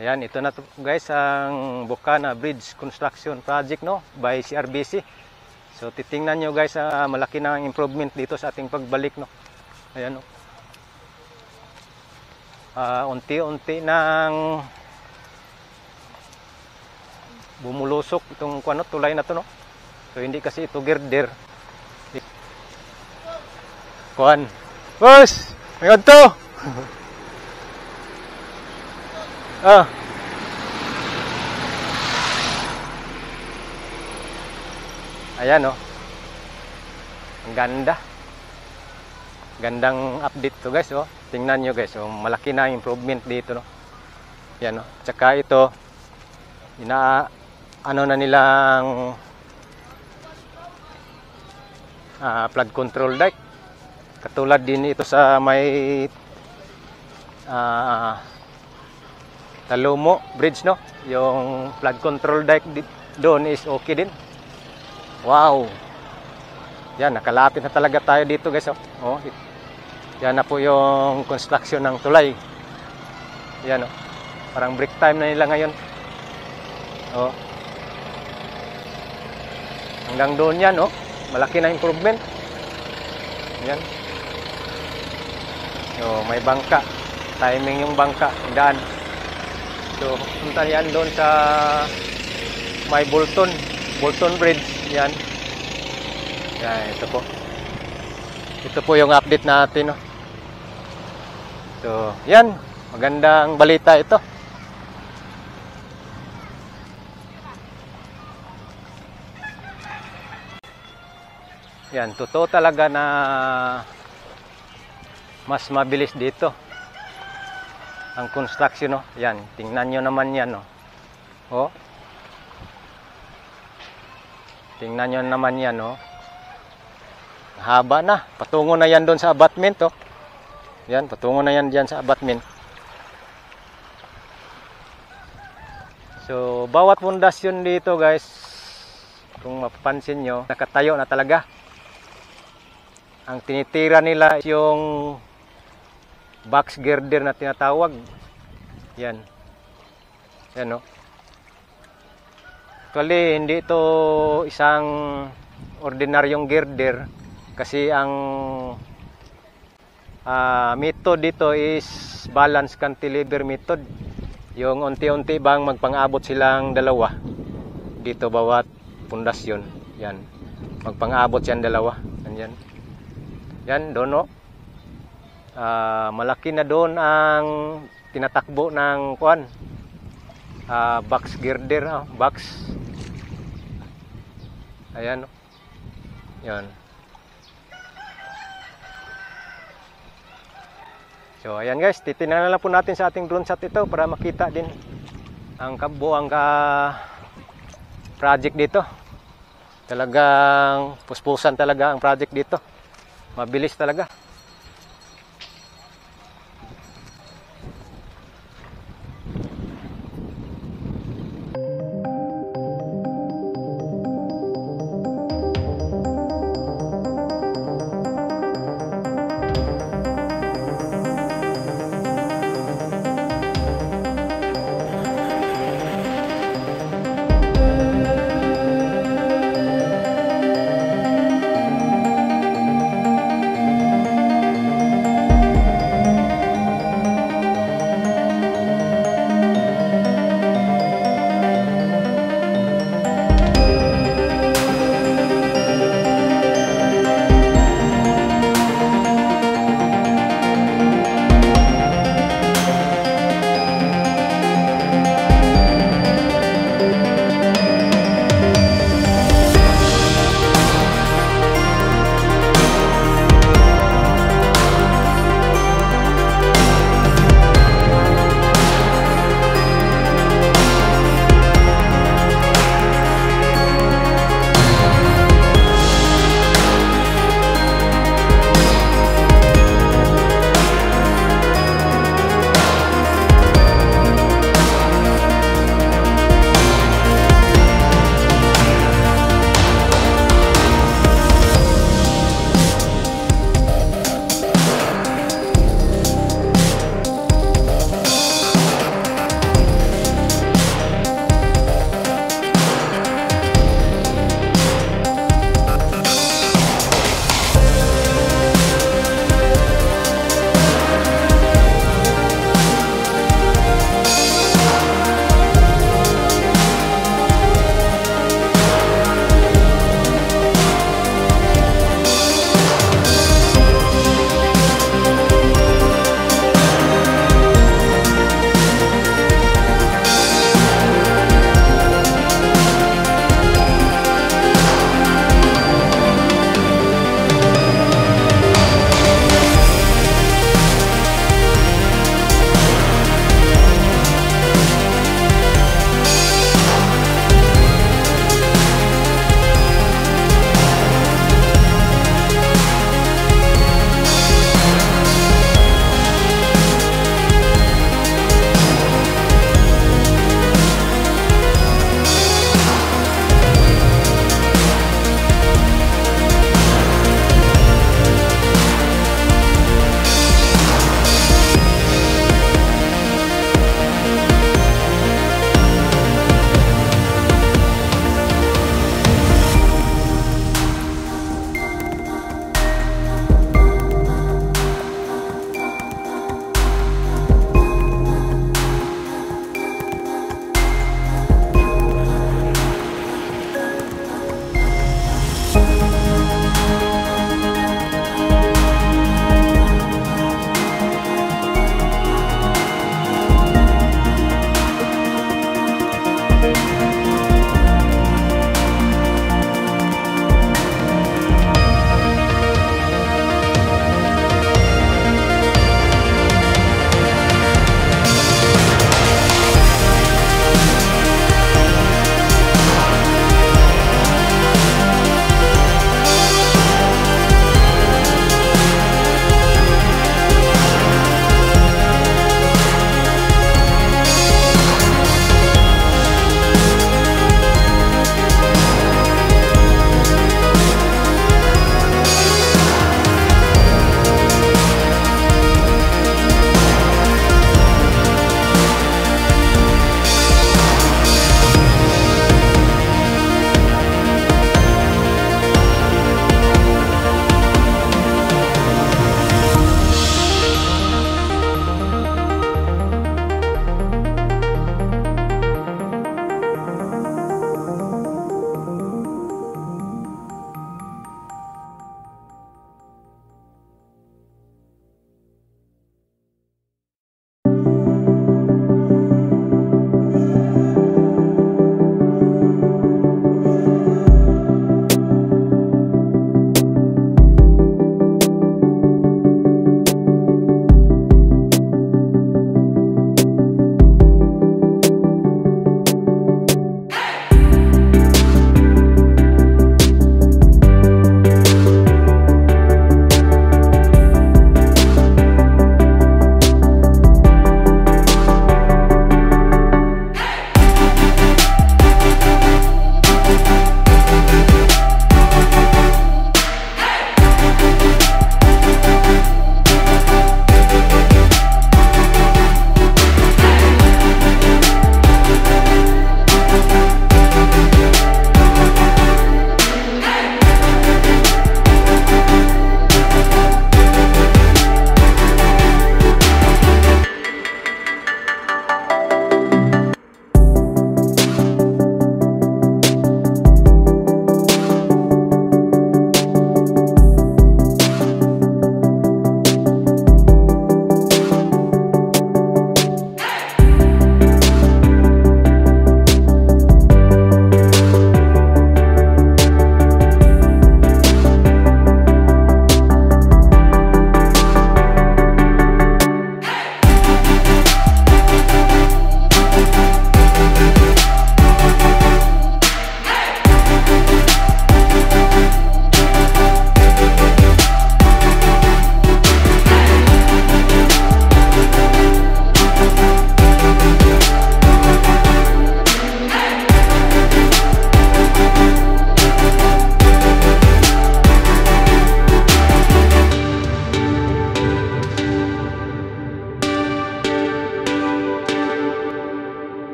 Ayan, ito na to guys ang Bukana Bridge Construction Project no by CRBC. So titingnan nyo guys, malaki na ang improvement dito sa ating pagbalik no. Ayan no. Unti-unti nang bumulusok itong tulay na to no. So hindi kasi ito girder. Kuan. Boss, ngayon to. Ayan oh. Ang ganda. Gandang update to guys oh. Tingnan nyo guys, oh, malaki na improvement dito no. Yan oh. Tsaka ito ano na nilang flood control dike. Katulad din ito sa may Talumo Bridge no. Yung flood control dike doon is okay din. Wow. Yan, nakalapit na talaga tayo dito guys oh. Oh, yan na po yung construction ng tulay. Yan oh. Parang break time na nila ngayon. Oh. Hanggang doon yan oh. Malaki na improvement. Yan. So, may bangka. Timing yung bangka, daan. So, punta yan doon sa may Bolton Bridge. Yan. Yan, ito po. Ito po yung update natin. No? So, yan. Magandang balita ito. Yan, totoo talaga na mas mabilis dito ang construction. No? Yan, tingnan nyo naman yan. No? Oh. Tingnan nyo naman yan. No? Haba na. Patungo na yan doon sa abutment. Oh. Yan, patungo na yan dyan sa abutment. So, bawat pundasyon dito guys, kung mapapansin nyo, nakatayo na talaga. Ang tinitira nila yung box girder na tinatawag. Yan. Yan no. Actually, hindi ito isang ordinaryong girder. Kasi ang method dito is balance cantilever method. Yung unti-unti bang magpang-abot silang dalawa. Dito bawat pundasyon. Yan. Magpang-abot yan dalawa. Yan. Yan, doon no. Malaki na doon ang tinatakbo ng kuan. Box girder, box. Ayan no. Yan. So ayan guys, titingnan na lang po natin sa ating drone shot ito para makita din ang kabuang project dito. Talagang puspusan talaga ang project dito. Mabilis talaga.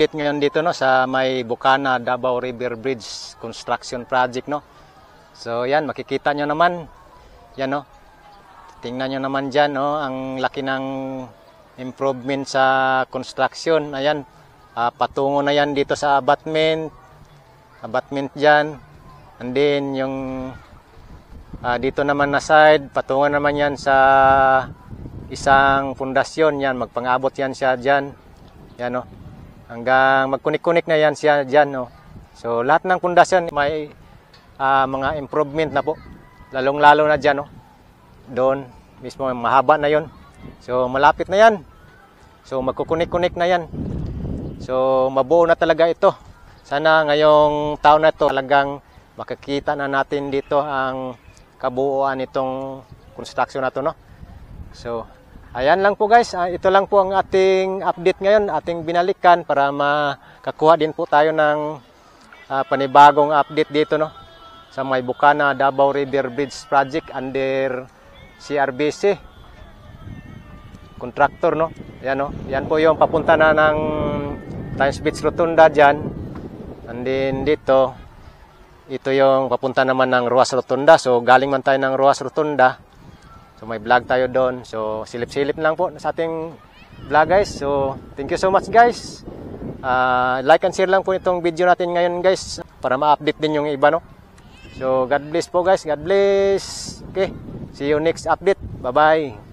update ngayon dito, no, sa may Bukana Davao River Bridge Construction Project, no. So yan, makikita nyo naman. Yan, no. Tingnan nyo naman dyan, no, ang laki ng improvement sa construction. Ayan, patungo na yan dito sa abutment dyan. And then yung dito naman na side, patungo naman yan sa isang pundasyon. Yan, magpang-abot yan siya dyan. Yan, no. Hanggang magkunik-kunik na yan siya dyan, no. So lahat ng pundasyon may mga improvement na po. Lalong-lalo na dyan, no. Doon mismo mahaba na yon. So malapit na yan. So magkukunik-kunik na yan. So mabuo na talaga ito. Sana ngayong taon na ito talagang makikita na natin dito ang kabuuan itong construction na to, no. So ayan lang po guys, ito lang po ang ating update ngayon, ating binalikan para makakuha din po tayo ng panibagong update dito, no, sa may Bukana Davao River Bridge Project under CRBC contractor, no. Yan, no. Yan po yung papunta na ng Times Beach Rotunda dyan. And then dito, ito yung papunta naman ng Ruas Rotunda. So galing man tayo ng Ruas Rotunda. So may vlog tayo doon. So silip-silip lang po sa ating vlog guys. So thank you so much guys. Like and share lang po itong video natin ngayon guys para ma-update din yung iba, no. So God bless po guys. God bless. Okay. See you next update. Bye-bye.